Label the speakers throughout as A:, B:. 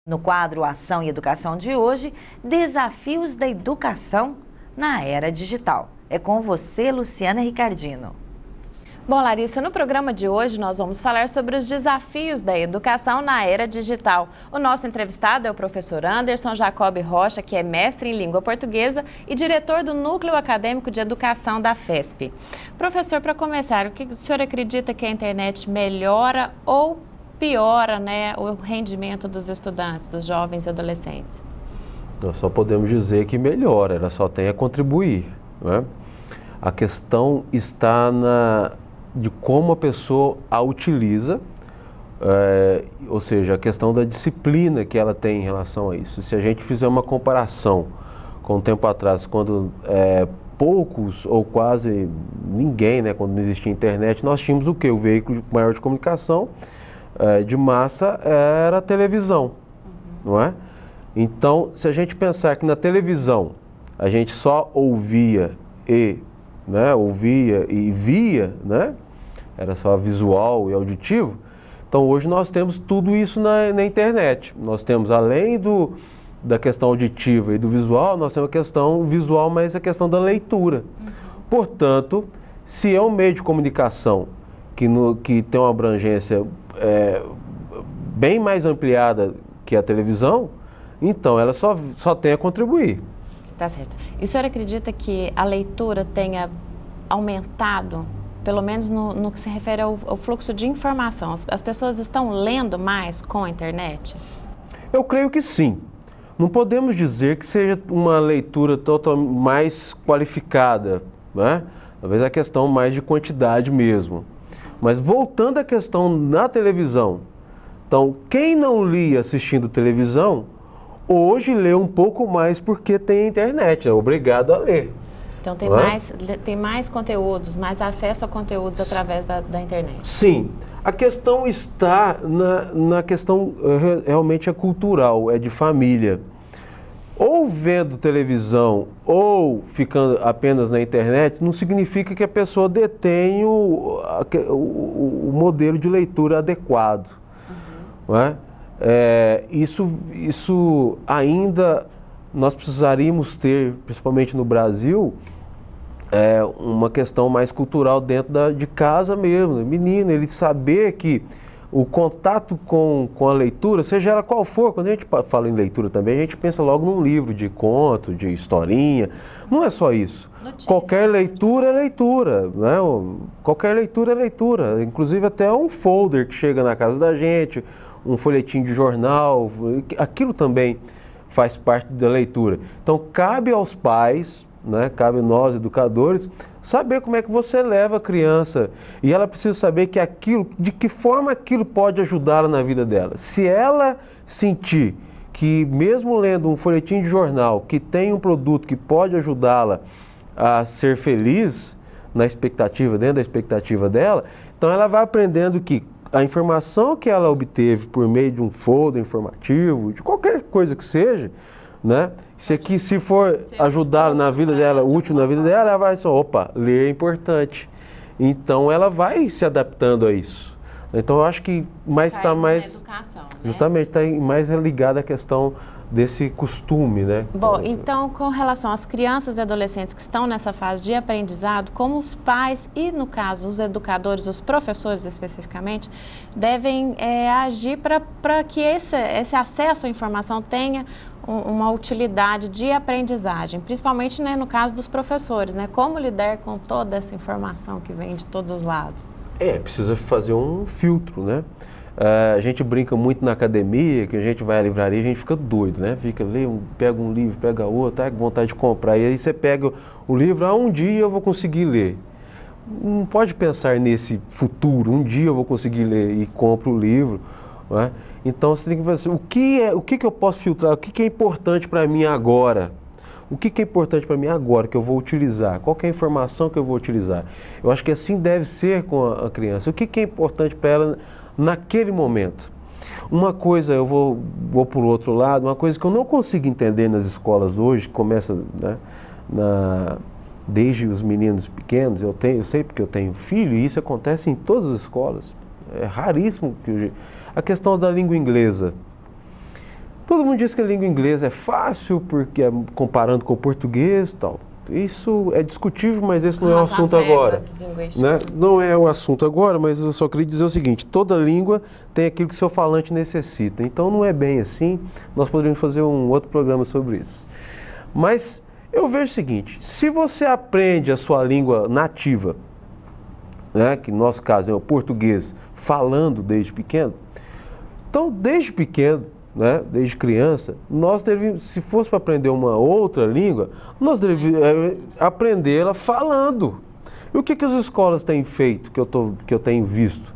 A: No quadro Ação e Educação de hoje, desafios da educação na era digital. É com você, Luciana Ricardino.
B: Bom, Larissa, no programa de hoje nós vamos falar sobre os desafios da educação na era digital. O nosso entrevistado é o professor Anderson Jacob Rocha, que é mestre em língua portuguesa e diretor do Núcleo Acadêmico de Educação da FESP. Professor, para começar, o que o senhor acredita que a internet melhora ou piora, né, o rendimento dos estudantes, dos jovens e adolescentes?
C: Nós só podemos dizer que melhora, ela só tem a contribuir, né? A questão está de como a pessoa a utiliza, ou seja, a questão da disciplina que ela tem em relação a isso. Se a gente fizer uma comparação com um tempo atrás, quando poucos ou quase ninguém, né, quando não existia internet, nós tínhamos o quê? O veículo maior de comunicação de massa era a televisão, não é? Então, se a gente pensar que na televisão a gente só ouvia e via, né? Era só visual e auditivo. Então hoje nós temos tudo isso na internet. Nós temos, além da questão auditiva e do visual, nós temos a questão visual, mas a questão da leitura. Portanto, se é um meio de comunicação que tem uma abrangência bem mais ampliada que a televisão, então ela só tem a contribuir.
B: Tá certo. E o senhor acredita que a leitura tenha aumentado, pelo menos no que se refere ao fluxo de informação? As pessoas estão lendo mais com a internet?
C: Eu creio que sim. Não podemos dizer que seja uma leitura totalmente mais qualificada, né? Talvez a questão mais de quantidade mesmo. Mas voltando à questão na televisão, então quem não lia assistindo televisão, hoje lê um pouco mais porque tem internet, é obrigado a ler.
B: Então tem mais conteúdos, mais acesso a conteúdos através da internet.
C: Sim, a questão está na questão realmente cultural, é de família. Ou vendo televisão ou ficando apenas na internet, não significa que a pessoa detém o modelo de leitura adequado. Não é? Isso ainda nós precisaríamos ter, principalmente no Brasil, uma questão mais cultural dentro de casa mesmo. Menino, ele saber que o contato com a leitura, seja ela qual for, quando a gente fala em leitura também, a gente pensa logo num livro de conto, de historinha. Não é só isso. Notícia. Qualquer leitura é leitura, né? Qualquer leitura é leitura. Inclusive até um folder que chega na casa da gente, um folhetim de jornal, aquilo também faz parte da leitura. Então cabe aos pais, né, cabe a nós educadores, saber como é que você leva a criança, e ela precisa saber que de que forma aquilo pode ajudá-la na vida dela. Se ela sentir que mesmo lendo um folhetim de jornal, que tem um produto que pode ajudá-la a ser feliz dentro da expectativa dela, então ela vai aprendendo que a informação que ela obteve por meio de um folder informativo, de qualquer coisa que seja, né? Se for ajudar na vida dela, útil na vida dela, ela vai só, ler é importante. Então ela vai se adaptando a isso. Então eu acho que está mais
B: educação, né?
C: Justamente está mais ligada à questão desse costume, né?
B: Bom, então com relação às crianças e adolescentes que estão nessa fase de aprendizado, como os pais e, no caso, os educadores, os professores especificamente, devem agir para que esse acesso à informação tenha uma utilidade de aprendizagem, principalmente, né, no caso dos professores, né? Como lidar com toda essa informação que vem de todos os lados?
C: Precisa fazer um filtro, né? A gente brinca muito na academia, que a gente vai à livraria, a gente fica doido, né? Pega um livro, pega outro, tá com vontade de comprar. E aí você pega o livro, um dia eu vou conseguir ler. Não pode pensar nesse futuro, um dia eu vou conseguir ler e compro o livro, né? Então você tem que fazer, o que eu posso filtrar, o que é importante para mim agora? O que é importante para mim agora que eu vou utilizar? Qual que é a informação que eu vou utilizar? Eu acho que assim deve ser com a criança. O que é importante para ela naquele momento? Uma coisa, eu vou por outro lado, uma coisa que eu não consigo entender nas escolas hoje, que começa, né, desde os meninos pequenos, eu sei porque eu tenho filho, e isso acontece em todas as escolas. É raríssimo. A questão da língua inglesa. Todo mundo diz que a língua inglesa é fácil, porque comparando com o português e tal. Isso é discutível, mas esse não é o assunto agora. Né? Não é o assunto agora, mas eu só queria dizer o seguinte, toda língua tem aquilo que seu falante necessita. Então não é bem assim, nós poderíamos fazer um outro programa sobre isso. Mas eu vejo o seguinte, se você aprende a sua língua nativa, né, que no nosso caso é o português, falando desde pequeno, então desde pequeno, né, desde criança, nós deveríamos, se fosse para aprender uma outra língua, nós deveríamos aprendê-la falando. E o que as escolas têm feito, que eu tenho visto?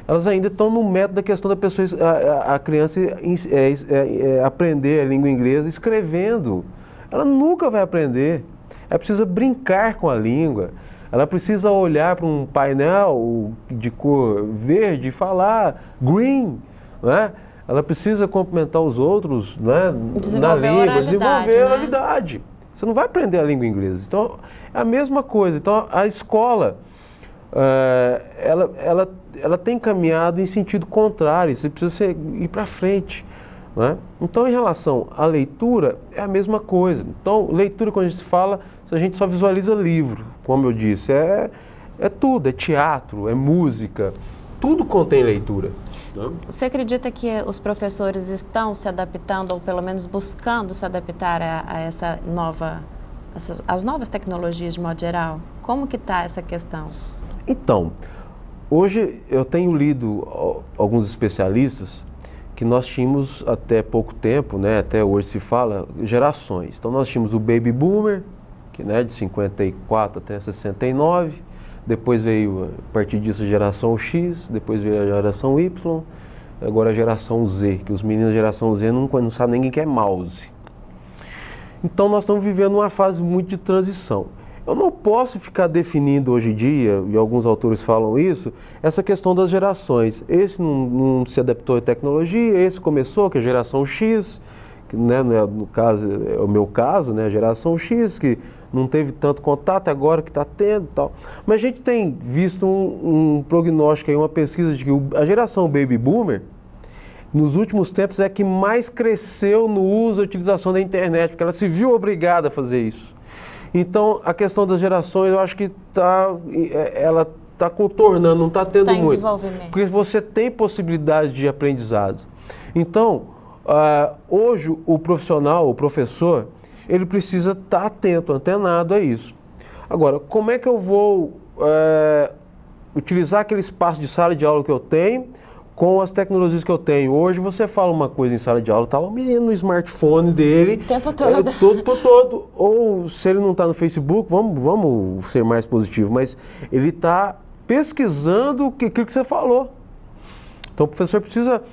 C: Elas ainda estão no método da questão da pessoa, a criança aprender a língua inglesa escrevendo. Ela nunca vai aprender. Ela precisa brincar com a língua. Ela precisa olhar para um painel de cor verde e falar green, né? Ela precisa cumprimentar os outros, né, na língua, desenvolver a oralidade. Você não vai aprender a língua inglesa. Então, é a mesma coisa. Então, a escola, ela tem caminhado em sentido contrário. Você precisa ir para frente. Né? Então, em relação à leitura, é a mesma coisa. Então, leitura, quando a gente fala, a gente só visualiza livro, como eu disse. É tudo, é teatro, é música. Tudo contém leitura.
B: Você acredita que os professores estão se adaptando, ou pelo menos buscando se adaptar a as novas tecnologias de modo geral? Como que está essa questão?
C: Então, hoje eu tenho lido alguns especialistas que nós tínhamos até pouco tempo, né, até hoje se fala, gerações. Então nós tínhamos o Baby Boomer, que, né, de 54 até 69, depois veio, a partir disso, a geração X, depois veio a geração Y, agora a geração Z, que os meninos da geração Z não sabem nem quem é mouse. Então nós estamos vivendo uma fase muito de transição. Eu não posso ficar definindo hoje em dia, e alguns autores falam isso, essa questão das gerações. Esse não se adaptou à tecnologia, esse começou, que é a geração X, que, né, no caso, é o meu caso, né, a geração X, que não teve tanto contato, agora que está tendo e tal. Mas a gente tem visto um prognóstico, uma pesquisa de que a geração Baby Boomer, nos últimos tempos, é que mais cresceu no uso e utilização da internet, porque ela se viu obrigada a fazer isso. Então, a questão das gerações, eu acho que ela está contornando, não está tendo muito. Porque você tem possibilidade de aprendizado. Então, hoje, o profissional, o professor, ele precisa estar atento, antenado a isso. Agora, como é que eu vou utilizar aquele espaço de sala de aula que eu tenho com as tecnologias que eu tenho? Hoje você fala uma coisa em sala de aula, está lá o menino no smartphone dele.
B: O tempo todo.
C: Todo. Ou se ele não está no Facebook, vamos ser mais positivo, mas ele está pesquisando aquilo que você falou. Então o professor precisa...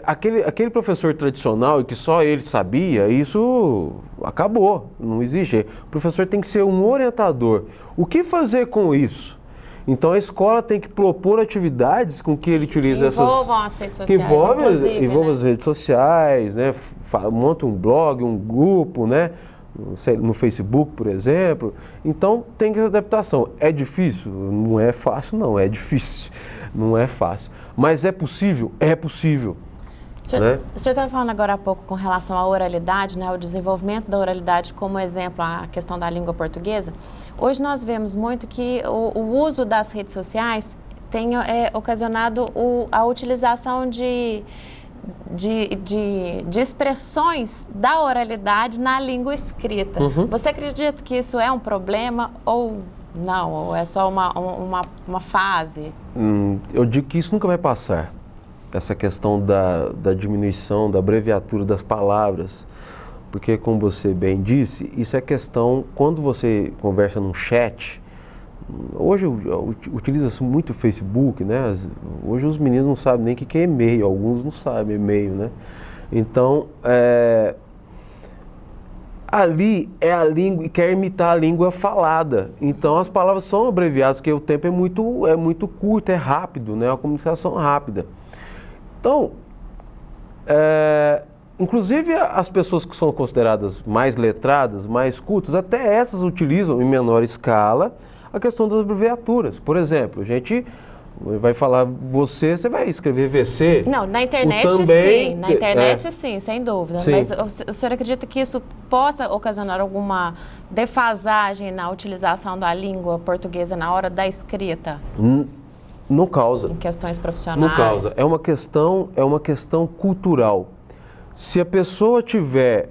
C: aquele professor tradicional e que só ele sabia, isso acabou, não existe. O professor tem que ser um orientador. O que fazer com isso? Então a escola tem que propor atividades com que ele utilize essas...
B: Envolvam as redes sociais,
C: envolva as redes sociais, né? Monta um blog, um grupo, né? No Facebook, por exemplo. Então tem que ter adaptação. É difícil? Não é fácil, não. É difícil. Não é fácil. Mas é possível? É possível.
B: O senhor estava falando agora há pouco com relação à oralidade, né, o desenvolvimento da oralidade como exemplo, a questão da língua portuguesa. Hoje nós vemos muito que o uso das redes sociais tem ocasionado a utilização de expressões da oralidade na língua escrita. Uhum. Você acredita que isso é um problema ou não? Ou é só uma fase?
C: Eu digo que isso nunca vai passar. Essa questão da diminuição, da abreviatura das palavras, porque, como você bem disse, isso é questão, quando você conversa num chat, hoje utiliza-se muito o Facebook, né? Hoje os meninos não sabem nem o que é e-mail, alguns não sabem e-mail, né? Então, ali é a língua, quer imitar a língua falada, então as palavras são abreviadas, porque o tempo é muito curto, é rápido, né? A comunicação rápida. Então, inclusive as pessoas que são consideradas mais letradas, mais cultas, até essas utilizam em menor escala a questão das abreviaturas. Por exemplo, a gente Vai falar você vai escrever VC.
B: Não, na internet
C: também,
B: sim, na internet sim, sem dúvida.
C: Sim.
B: Mas o senhor acredita que isso possa ocasionar alguma defasagem na utilização da língua portuguesa na hora da escrita?
C: Não causa.
B: Em questões profissionais?
C: Não causa. É uma questão cultural. Se a pessoa tiver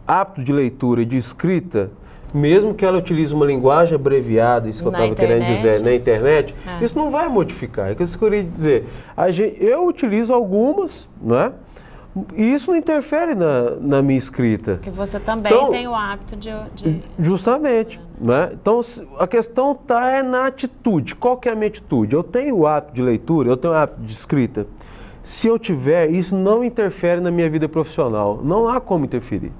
C: hábito de leitura e de escrita, mesmo que ela utilize uma linguagem abreviada, isso que eu estava querendo dizer, na internet, isso não vai modificar. É o que eu queria dizer. Eu utilizo algumas, não é? E isso não interfere na minha escrita.
B: Porque você também tem o hábito de...
C: Justamente. Né? Então, a questão está na atitude. Qual que é a minha atitude? Eu tenho o hábito de leitura, eu tenho o hábito de escrita. Se eu tiver, isso não interfere na minha vida profissional. Não há como interferir.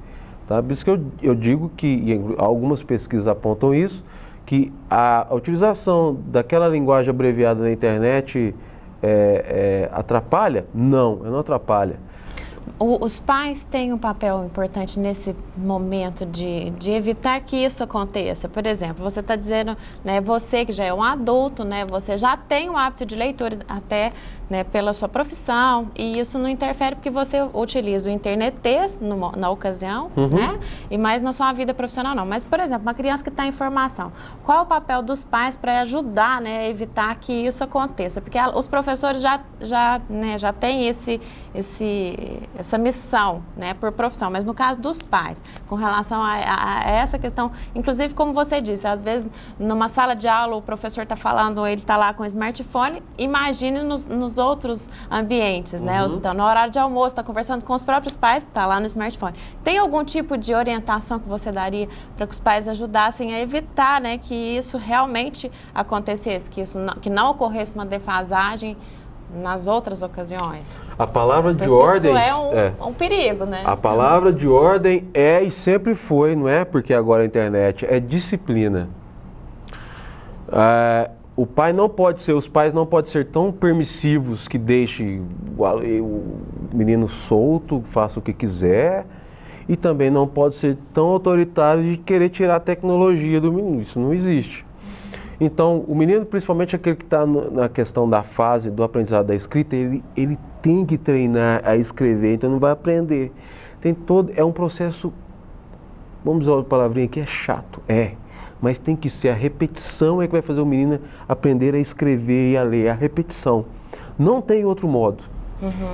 C: Tá? Por isso que eu digo que, e algumas pesquisas apontam isso, que a utilização daquela linguagem abreviada na internet atrapalha? Não atrapalha.
B: Os pais têm um papel importante nesse momento de evitar que isso aconteça. Por exemplo, você está dizendo, né, você que já é um adulto, né, você já tem o hábito de leitura até, né, pela sua profissão, e isso não interfere porque você utiliza o internetês na ocasião, né, e mais na sua vida profissional não. Mas, por exemplo, uma criança que está em formação, qual é o papel dos pais para ajudar, né, a evitar que isso aconteça? Porque os professores já têm essa missão, né, por profissão, mas no caso dos pais, com relação a essa questão, inclusive como você disse, às vezes numa sala de aula o professor está falando, ele está lá com o smartphone, imagine nos outros ambientes, né, então, no horário de almoço, está conversando com os próprios pais, está lá no smartphone. Tem algum tipo de orientação que você daria para que os pais ajudassem a evitar, né, que isso realmente acontecesse, que não ocorresse uma defasagem nas outras ocasiões?
C: A palavra de
B: Porque
C: ordem
B: isso é um perigo, né?
C: A palavra de ordem é e sempre foi, não é porque agora a internet, é disciplina. Os pais não podem ser tão permissivos que deixem o menino solto, faça o que quiser, e também não pode ser tão autoritário de querer tirar a tecnologia do menino. Isso não existe. Então, o menino, principalmente aquele que está na questão da fase do aprendizado da escrita, ele tem que treinar a escrever, então não vai aprender. É um processo, vamos usar uma palavrinha aqui, é chato, mas tem que ser a repetição é que vai fazer o menino aprender a escrever e a ler, a repetição. Não tem outro modo.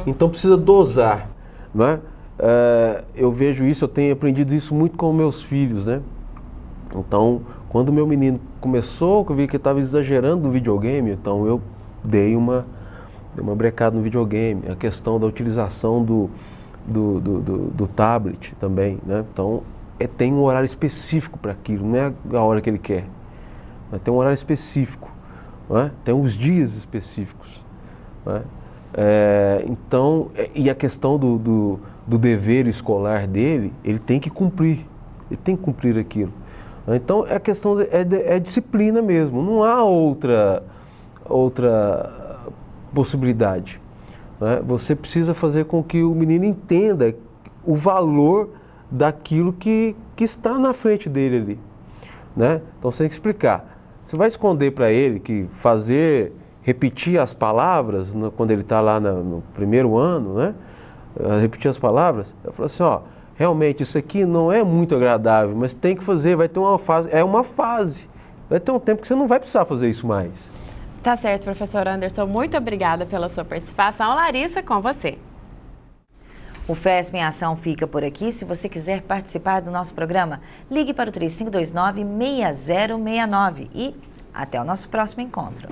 C: Então precisa dosar, né? Eu vejo isso, eu tenho aprendido isso muito com meus filhos, né? Então, quando o meu menino começou, eu vi que ele estava exagerando no videogame, então eu dei uma brecada no videogame. A questão da utilização do tablet também, né? Então, tem um horário específico para aquilo, não é a hora que ele quer. Mas tem um horário específico, né? Tem uns dias específicos, né? Então, e a questão do dever escolar dele, ele tem que cumprir aquilo. Então, a questão é disciplina mesmo, não há outra possibilidade, né? Você precisa fazer com que o menino entenda o valor daquilo que está na frente dele ali, né? Então, você tem que explicar. Você vai esconder para ele que repetir as palavras, quando ele está lá no primeiro ano, né? Repetir as palavras, eu falo assim, realmente isso aqui não é muito agradável, mas tem que fazer, vai ter uma fase, vai ter um tempo que você não vai precisar fazer isso mais.
B: Tá certo, professor Anderson, muito obrigada pela sua participação. Larissa, com você.
A: O FESP em Ação fica por aqui. Se você quiser participar do nosso programa, ligue para o 3529-6069 e até o nosso próximo encontro.